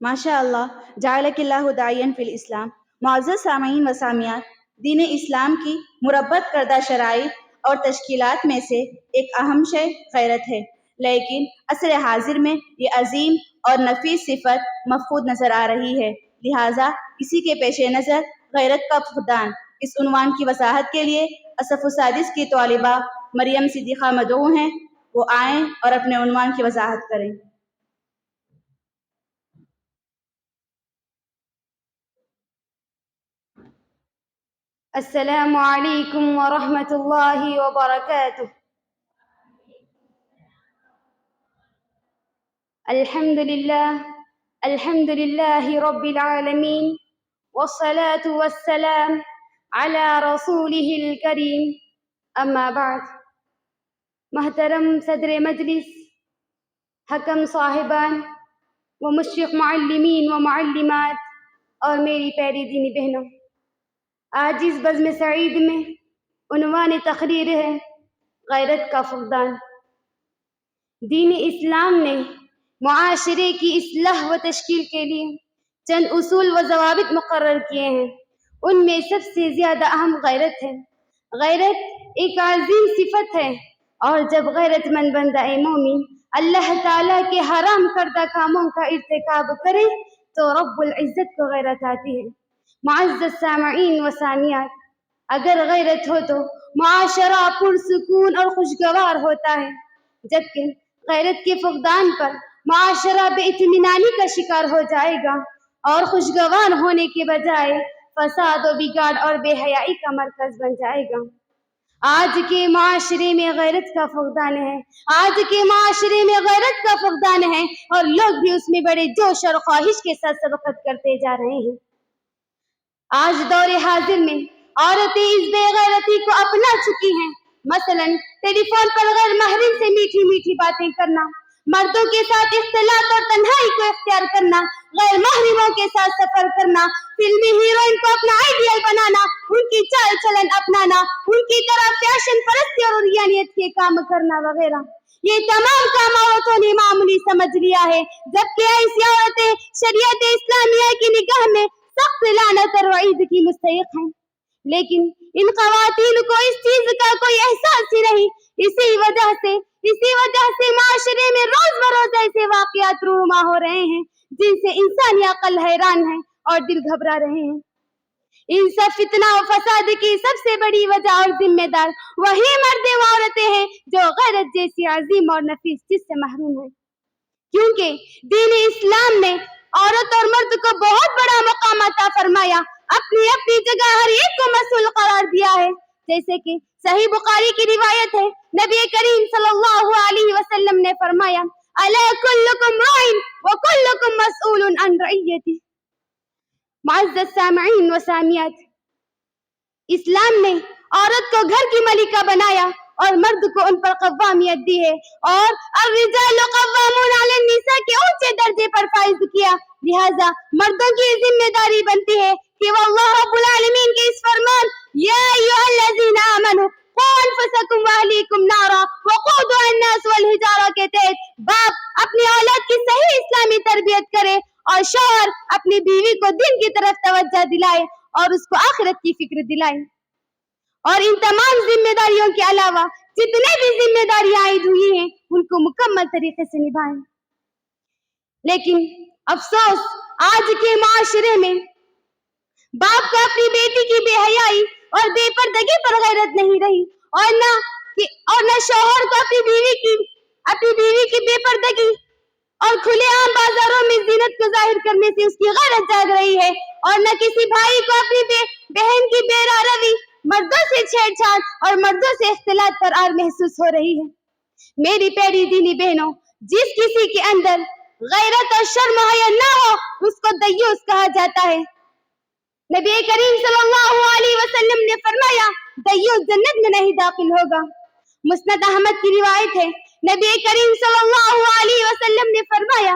ماشاء اللہ جعلک اللہ داعین فی الاسلام۔ معزز سامعین و سامعات، دین اسلام کی مربت کردہ شرائط اور تشکیلات میں سے ایک اہم شے غیرت ہے، لیکن عصر حاضر میں یہ عظیم اور نفیس صفت مفقود نظر آ رہی ہے۔ لہٰذا اسی کے پیش نظر غیرت کا فقدان، اس عنوان کی وضاحت کے لیے صف السادس کی طالبہ مریم صدیقہ مدعو ہیں، وہ آئیں اور اپنے عنوان کی وضاحت کریں۔ السلام علیکم ورحمۃ اللہ وبرکاتہ۔ الحمد للہ رب العالمین والصلاة والسلام علی رسولہ الکریم، اما بعد۔ محترم صدر مجلس، حکم صاحبان و مشرق معلمین و معلمات اور میری پیاری دینی بہنوں، آج اس بزم سعید میں عنوان تقریر ہے غیرت کا فقدان۔ دین اسلام نے معاشرے کی اصلاح و تشکیل کے لیے چند اصول و ضوابط مقرر کیے ہیں، ان میں سب سے زیادہ اہم غیرت ہے۔ غیرت ایک عظیم صفت ہے، اور جب غیرت مند بندہ مومن اللہ تعالیٰ کے حرام کردہ کاموں کا ارتکاب کرے تو رب العزت کو غیرت آتی ہے۔ معزز سامعین و سامعات، اگر غیرت ہو تو معاشرہ پرسکون اور خوشگوار ہوتا ہے، جبکہ غیرت کے فقدان پر معاشرہ بے اطمینانی کا شکار ہو جائے گا اور خوشگوار ہونے کے بجائے فساد و بگاڑ اور بے حیائی کا مرکز بن جائے گا۔ آج کے معاشرے میں غیرت کا فقدان ہے، اور لوگ بھی اس میں بڑے جوش اور خواہش کے ساتھ سبقت کرتے جا رہے ہیں۔ آج دور حاضر میں عورتیں اس بے غیرتی کو اپنا چکی ہیں، مثلا ٹیلی فون پر غیر محرم سے میٹھی میٹھی باتیں کرنا، مردوں کے ساتھ اختلاط اور تنہائی کو اختیار کرنا، غیر محرموں کے ساتھ سفر کرنا، فلمی ہیروئن کو اپنا آئیڈیل بنانا، ان کی چال چلن اپنانا، ان کی طرح فیشن پرستی اور عریانیت کے کام کرنا وغیرہ۔ یہ تمام کام عورتوں نے معمولی سمجھ لیا ہے، جبکہ ایسی عورتیں شریعت اسلامیہ کی نگاہ میں سخت لعنت اور وعید کی مستحق ہیں، لیکن ان خواتین کو اس چیز کا کوئی احساس ہی نہیں۔ اسی وجہ سے معاشرے میں روز بروز ایسے واقعات رونما ہو رہے ہیں جن سے انسانی عقل حیران ہے اور دل گھبرا رہے ہیں۔ ان سب فتنہ و فساد کی سب سے بڑی وجہ اور ذمہ دار وہی مرد و عورتیں ہیں جو غیرت جیسی عظیم اور نفیس چیز سے محروم ہیں، کیونکہ دین اسلام نے عورت اور مرد کو بہت بڑا مقام عطا فرمایا، اپنی اپنی جگہ ہر ایک کو مسئول قرار دیا ہے۔ جیسے کہ صحیح بخاری کی روایت ہے، نبی کریم صلی اللہ علیہ وسلم نے فرمایا، الا کلکم راع وکلکم مسئول عن رعیتہ۔ معزز سامعین و سامعات، اسلام نے عورت کو گھر کی ملکہ بنایا اور مرد کو ان پر قوامیت دی ہے، اور الرجال قوامون علی النساء کے اونچے درجے پر فائز کیا۔ لہذا مردوں کی ذمہ داری بنتی ہے کہ وہ اللہ رب العالمین کے اس فرمان یا ایھا الذین آمنوا قوا انفسکم واہلیکم نارا وقودها الناس والحجارہ کے تحت باپ اپنی اولاد کی صحیح اسلامی تربیت کرے، اور شوہر اپنی بیوی کو دین کی طرف توجہ دلائے اور اس کو آخرت کی فکر دلائے، اور ان تمام ذمہ داریوں کے علاوہ جتنے بھی ذمہ داریاں عائد ہوئی ہیں ان کو مکمل طریقے سے نبھائیں۔ لیکن افسوس، آج کے معاشرے میں باپ کو اپنی بیٹی کی بے حیائی اور بے پردگی پر غیرت نہیں رہی، اور نہ شوہر کو اپنی بیوی کی بے پردگی اور کھلے عام بازاروں میں زینت کو ظاہر کرنے سے اس کی غیرت جاگ رہی ہے، اور نہ کسی بھائی کو اپنی بہن کی بے روی، مردوں سے چھیڑ چھاڑ اور مردوں سے اختلاط پر آر محسوس ہو رہی ہے۔ میری پیاری دینی بہنوں، جس کسی کے اندر غیرت اور شرم و حیا نہ ہو اس کو دیوس کہا جاتا ہے۔ نبی کریم صلی اللہ علیہ وسلم نے فرمایا، دیوس جنت میں نہیں داخل ہوگا۔ مسند احمد کی روایت ہے، نبی کریم صلی اللہ علیہ وسلم نے فرمایا،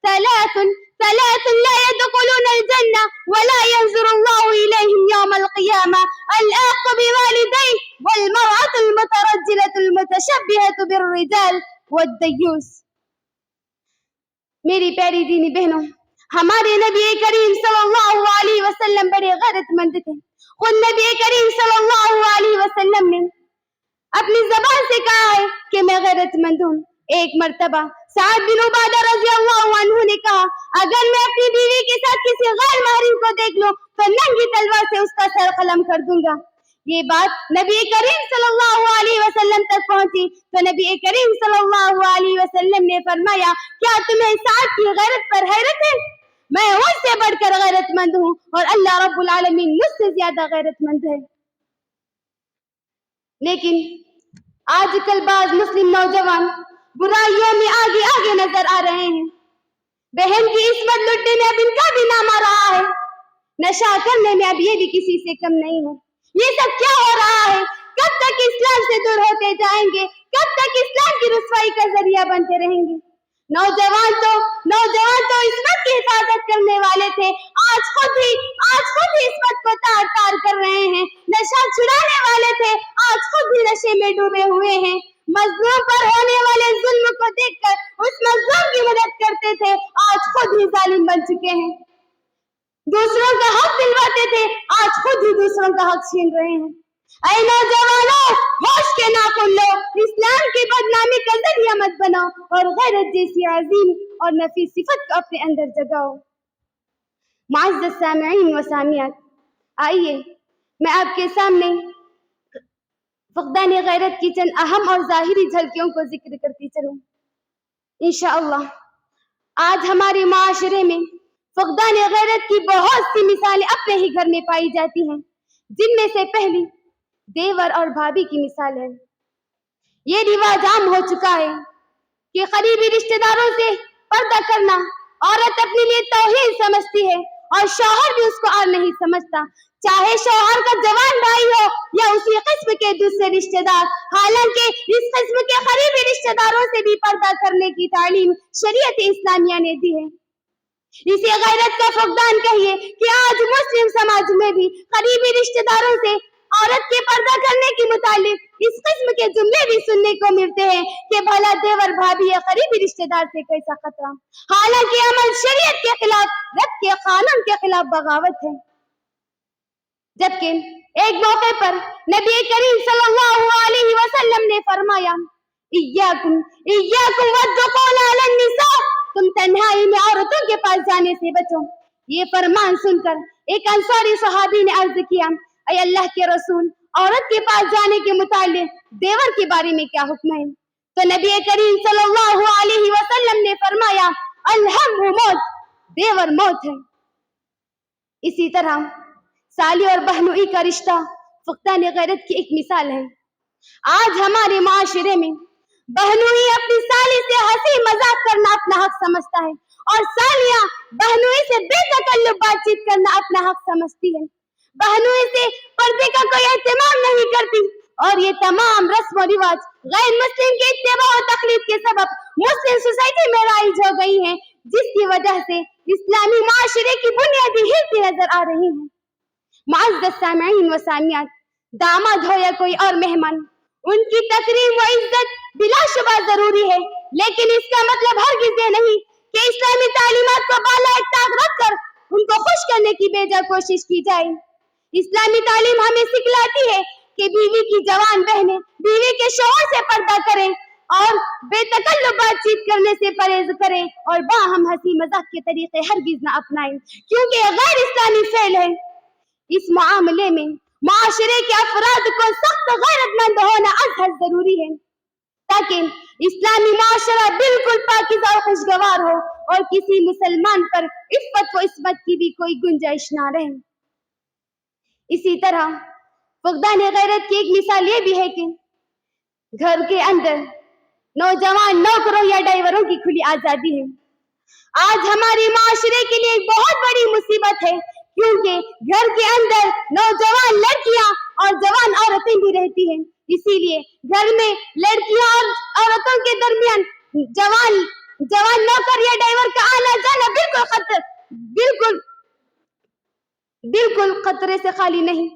ثلاث لا يدخلون الجنة ولا ينظر الله إليهم يوم القيامة الآق بوالديه والمرأة المترجلة المتشبهة بالرجال والديوس۔ میری پیاری دینی بہنوں، ہمارے نبی کریم صلی اللہ علیہ وسلم بڑے غیرت مند تھے. خود نبی کریم صلی اللہ علیہ وسلم نے اپنی زبان سے کہا ہے کہ میں غیرت مند ہوں. ایک مرتبہ سعد بن عبادہ رضی اللہ عنہ نے کہا اگر میں اپنی بیوی کے ساتھ کسی غیر محرم کو دیکھ لوں تو ننگی تلوار سے اس کا سر قلم کر دوں گا. یہ بات نبی کریم صلی اللہ علیہ وسلم تک پہنچی تو نبی کریم صلی اللہ علیہ وسلم نے فرمایا کیا تمہیں سعد کی غیرت پر حیرت ہے؟ میں ان سے بڑھ کر غیرت مند ہوں اور اللہ رب العالمین مجھ سے زیادہ غیرت مند ہے. لیکن آج کل بعض مسلم نوجوان برائیوں میں آگے آگے نظر آ رہے ہیں. بہن کی عصمت لٹنے میں اب ان کا بھی نام آ رہا ہے. نشہ کرنے میں اب یہ بھی کسی سے کم نہیں ہے. یہ سب کیا ہو رہا ہے؟ کب تک اسلام سے دور ہوتے جائیں گے؟ کب تک اسلام کی رسوائی کا ذریعہ بنتے رہیں گے؟ نوجوان تو عصمت کی حفاظت کرنے والے تھے، آج خود ہی عصمت کو تار تار کر رہے ہیں. نشہ چھڑانے والے تھے، آج خود ہی نشے میں ڈوبے ہوئے ہیں. مظلوم پر ہونے والے ظلم کو دیکھ کر اس مظلوم کی مدد کرتے تھے، آج خود ہی ظالم بن چکے ہیں. دوسروں کا حق دلواتے تھے، آج خود ہی دوسروں کا حق چھین رہے ہیں. اے نوجوانوں، ہوش کے ناخن لو، اسلام کی بدنامی کا ذریعہ مت بناؤ اور غیرت جیسی عظیم اور نفیس صفت کو اپنے اندر جگاؤ. معزز سامعین و سامعات، آئیے میں آپ کے سامنے فقدان غیرت کی چند اہم اور ظاہری جھلکیوں کو ذکر کرتی چلوں. انشاءاللہ آج ہمارے معاشرے میں فقدان غیرت کی بہت سی مثالیں اپنے ہی گھر میں پائی جاتی ہیں، جن میں سے پہلی دیور اور بھابھی کی مثال ہے. یہ رواج عام ہو چکا ہے کہ قریبی رشتہ داروں سے پردہ کرنا عورت اپنے لیے توہین سمجھتی ہے اور شوہر بھی اس کو اور نہیں سمجھتا، چاہے شوہر کا جوان بھائی ہو یا اسی قسم کے دوسرے رشتہ دار. حالانکہ اس قسم کے قریبی رشتہ داروں سے بھی پردہ کرنے کی تعلیم شریعت اسلامیہ نے دی ہے. اسے غیرت کا فقدان کہیے کہ آج مسلم سماج میں بھی قریبی رشتہ داروں سے عورت کے پردہ کرنے کے متعلق اس قسم کے جملے بھی سننے کو ملتے ہیں کہ بھلا دیور بھابھی یا قریبی رشتہ دار سے کیسا خطرہ. حالانکہ عمل شریعت کے خلاف، رب کے قانون کے خلاف بغاوت ہے. جبکہ ایک موقع پر نبی کریم صلی اللہ علیہ وسلم نے فرمایا ایاکم والدخول علی النساء، تم تنہائی میں عورتوں کے پاس جانے سے بچو. یہ فرمان سن کر ایک انصاری صحابی نے عرض کیا اے اللہ کے رسول، عورت کے پاس جانے کے متعلق دیور کے بارے میں کیا حکم ہے؟ تو نبی کریم صلی اللہ علیہ وسلم نے فرمایا الحم موت، دیور موت ہے. اسی طرح سالی اور بہنوئی کا رشتہ فقدان غیرت کی ایک مثال ہے. آج ہمارے معاشرے میں بہنوئی اپنی سالی سے ہنسی مذاق کرنا اپنا حق سمجھتا ہے اور سالیاں بہنوئی سے بے تکلف بات چیت کرنا اپنا حق سمجھتی ہے. بہنوئی سے پردے کا کوئی اہتمام نہیں کرتی اور یہ تمام رسم و رواج غیر مسلم کے اتباع و تقلید کے سبب مسلم سوسائٹی میں رائج ہو گئی ہیں، جس کی وجہ سے اسلامی معاشرے کی بنیادی ہلتی نظر آ رہی ہیں. معزز سامعین و سامعات، داماد ہو یا کوئی اور مہمان، ان کی تکریم و عزت بلا شبہ ضروری ہے، لیکن اس کا مطلب ہرگز یہ نہیں کہ اسلامی تعلیمات کو بالائے طاق رکھ کر ان کو خوش کرنے کی بے جا کوشش کی جائے. اسلامی تعلیم ہمیں سکھلاتی ہے کہ بیوی کی جوان بہنیں بیوی کے شوہر سے پردہ کریں اور بے تکلف بات چیت کرنے سے پرہیز کریں اور باہم ہنسی مذاق کے طریقے ہرگز نہ اپنائیں، کیونکہ یہ غیر اسلامی فعل ہے. اس معاملے میں معاشرے کے افراد کو سخت غیرت مند ہونا ازحد ضروری ہے تاکہ اسلامی معاشرہ بالکل پاکیزہ اور خوشگوار ہو اور کسی مسلمان پر عفت و عصمت کی بھی کوئی گنجائش نہ رہے. اسی طرح فقدان غیرت کی ایک مثال یہ بھی ہے کہ گھر کے اندر نوجوان نوکروں یا ڈرائیوروں کی کھلی آزادی ہے. آج ہمارے معاشرے کے لیے ایک بہت بڑی مصیبت ہے، کیونکہ گھر کے اندر نوجوان لڑکیاں اور جوان عورتیں بھی رہتی ہیں. اسی لیے گھر میں لڑکیاں اور عورتوں کے درمیان جوان نوکر یا ڈرائیور کا آنا جانا بالکل خطرے سے خالی نہیں.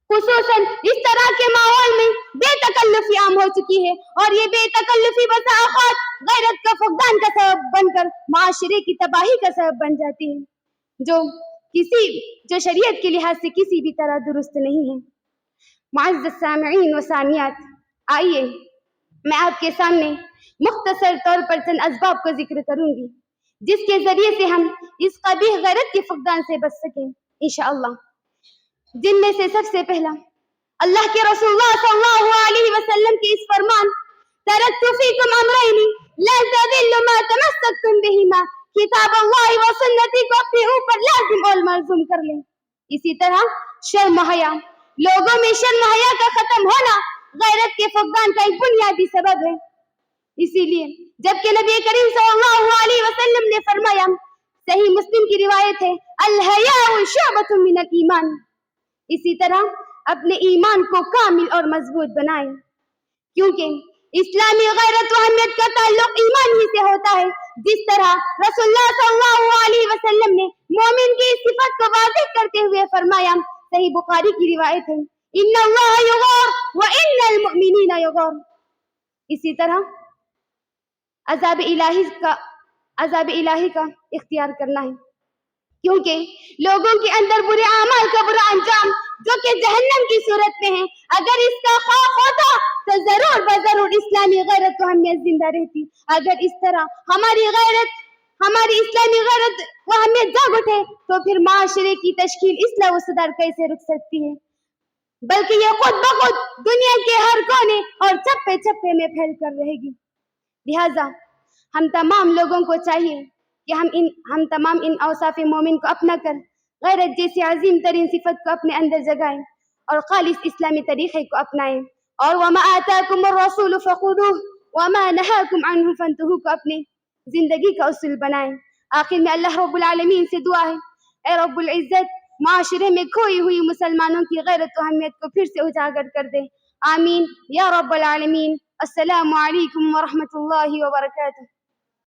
خصوصاً اس طرح کے ماحول میں بے تکلفی عام ہو چکی ہے، اور یہ بے تکلفی بسا اوقات غیرت کا فقدان کا سبب بن کر معاشرے کی تباہی کا سبب بن جاتی ہے، جو شریعت کے لحاظ سے کسی بھی طرح درست نہیں ہے۔ معزز سامعین و سامعات، آئیے میں آپ کے سامنے مختصر طور پر چند اسباب کا ذکر کروں گی جس کے ذریعے سے ہم اس قبیح غیرت کے فقدان سے بچ سکیں انشاءاللہ، جن میں سے سب سے پہلا اللہ کے رسول اللہ صلی اللہ علیہ وسلم کے اس فرمان ترکت فیکم امرین لن تضلوا ما تمسکتم بہما، کتاب اللہ و سنتی کو اپنے اوپر لازم اور ملزوم کر لیں۔ اسی طرح شرم و حیا، لوگوں میں شرم و حیا کا ختم ہونا غیرت کے فقدان کا ایک بنیادی سبب ہے۔ اسی لیے جبکہ نبی کریم صلی اللہ علیہ وسلم نے فرمایا، صحیح مسلم کی روایت ہے، الحیاء شعبۃ من الایمان، اسی طرح اپنے ایمان کو کامل اور مضبوط بنائیں، کیونکہ اسلامی غیرت و اہمیت کا تعلق ایمان ہی سے ہوتا ہے، جس طرح رسول اللہ صلی اللہ علیہ وسلم نے مومن کی اس صفت کو واضح کرتے ہوئے فرمایا، صحیح بخاری کی روایت ہے، ان اللہ یغار وان المؤمنین یغار۔ اسی طرح عذاب الہی کا اختیار کرنا ہے، کیونکہ لوگوں کے اندر برے اعمال کا برا انجام جو کہ جہنم کی صورت میں ہے، اگر اس کا خوف ہوتا تو ضرور بضرور اسلامی غیرت و اہمیت زندہ رہتی۔ اگر اس طرح ہماری اسلامی غیرت و اہمیت جاگ اٹھے تو پھر معاشرے کی تشکیل اصلاح و سدھار کیسے رک سکتی ہے، بلکہ یہ خود بخود دنیا کے ہر کونے اور چپے چپے میں پھیل کر رہے گی۔ لہذا ہم تمام لوگوں کو چاہیے کہ ہم تمام ان اوصاف مومن کو اپنا کر غیرت جیسی عظیم ترین صفت کو اپنے اندر جگائیں اور خالص اسلامی طریقے کو اپنائیں، اور وما آتاکم الرسول فخذوہ وما نہاکم عنہ فانتہوا کو اپنے زندگی کا اصول بنائیں۔ آخر میں اللہ رب العالمین سے دعا ہے، اے رب العزت معاشرے میں کھوئی ہوئی مسلمانوں کی غیرت و اہمیت کو پھر سے اجاگر کر دے، آمین یا رب العالمین۔ السلام علیکم ورحمۃ اللہ وبرکاتہ۔